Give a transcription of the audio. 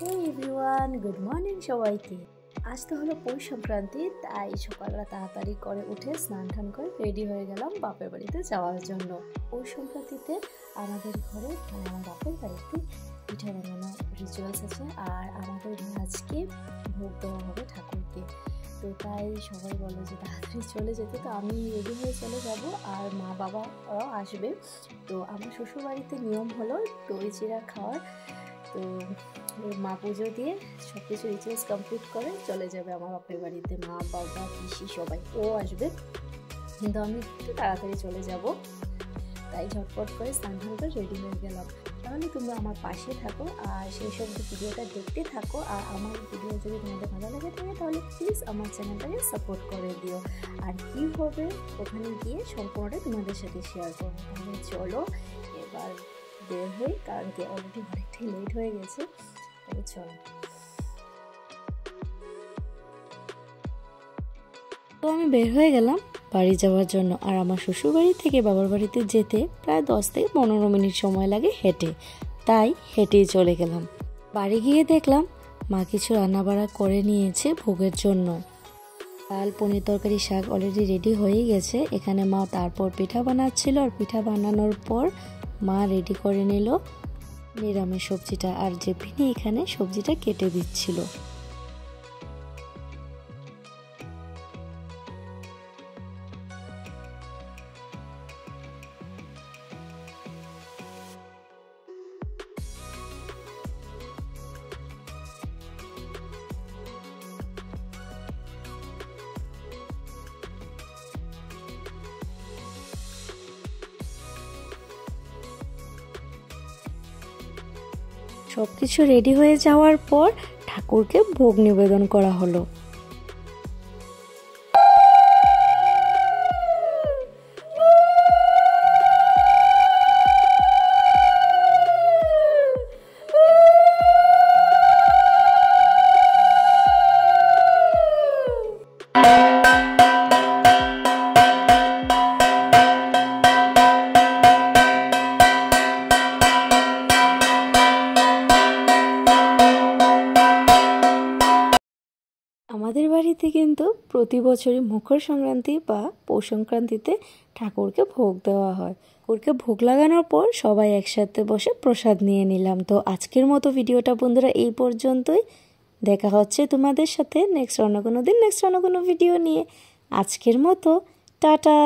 হে everyone, good morning সবাইকে। আজ তো হলো পৌষ সংক্রান্তি, তাই সকালবেলা তাড়াতাড়ি করে উঠে স্নান টান করে রেডি হয়ে গেলাম বাপের বাড়িতে যাওয়ার জন্য। পৌষ সংক্রান্তিতে আমাদের ঘরে আমার বাপের বাড়িতে পিঠা বানানোর রিচুয়ালস আছে, আর আমাদের আজকে ভোগ দেওয়া হবে ঠাকুরকে। তো তাই সবাই বলে যে তাড়াতাড়ি চলে যেতে, তো আমি রেডি হয়ে চলে যাব, আর মা বাবারাও আসবে। তো আমার শ্বশুরবাড়িতে নিয়ম হলো দই চিড়া খাওয়ার। তো মা পুজো দিয়ে সব কিছু রিচুয়ালস কমপ্লিট করে চলে যাবে আমার বাপের বাড়িতে। মা বাবা পিসি সবাই আসবে, কিন্তু আমি একটু তাড়াতাড়ি চলে যাব, তাই ঝটপট করে স্নান করে রেডি হয়ে গেলাম। তাহলে তোমরা আমার পাশে থাকো আর সেই সব ভিডিওটা দেখতে থাকো। আর আমার ভিডিও যদি তোমাদের ভালো লাগে থাকে তাহলে প্লিজ আমার চ্যানেলটাকে সাপোর্ট করে দিও। আর কী হবে ওখানে গিয়ে সম্পূর্ণটা তোমাদের সাথে শেয়ার করবো। তাহলে চলো এবার বের হই, কারণ কি অলরেডি অনেকটাই লেট হয়ে গেছে। তবে চলো। তো আমি বের হয়ে গেলাম বাড়ি যাওয়ার জন্য। আর আমার শ্বশুর বাড়ি থেকে বাবার বাড়িতে যেতে প্রায় 10 থেকে 15 মিনিট সময় লাগে হেঁটে, তাই হেঁটেই চলে গেলাম। বাড়ি গিয়ে দেখলাম মা কিছু রান্নাবাড়া করে নিয়েছে ভোগের জন্য। ডাল, পনির, তরকারি, শাক অলরেডি রেডি হয়ে গেছে। এখানে মা তারপর পিঠা বানাচ্ছিল, আর পিঠা বানানোর পর মা রেডি করে নিল নিরামিষ সবজিটা, আর জেপিনি এখানে সবজিটা কেটে দিচ্ছিল। সবকিছু রেডি হয়ে যাওয়ার পর ঠাকুরকে ভোগ নিবেদন করা হলো। আমাদের বাড়িতে কিন্তু প্রতি বছরই মকর সংক্রান্তি বা পৌষ সংক্রান্তিতে ঠাকুরকে ভোগ দেওয়া হয়। ঠাকুরকে ভোগ লাগানোর পর সবাই একসাথে বসে প্রসাদ নিয়ে নিলাম। তো আজকের মতো ভিডিওটা বন্ধুরা এই পর্যন্তই। দেখা হচ্ছে তোমাদের সাথে নেক্সট অন্য কোনো দিন, নেক্সট অন্য কোনো ভিডিও নিয়ে। আজকের মতো টাটা।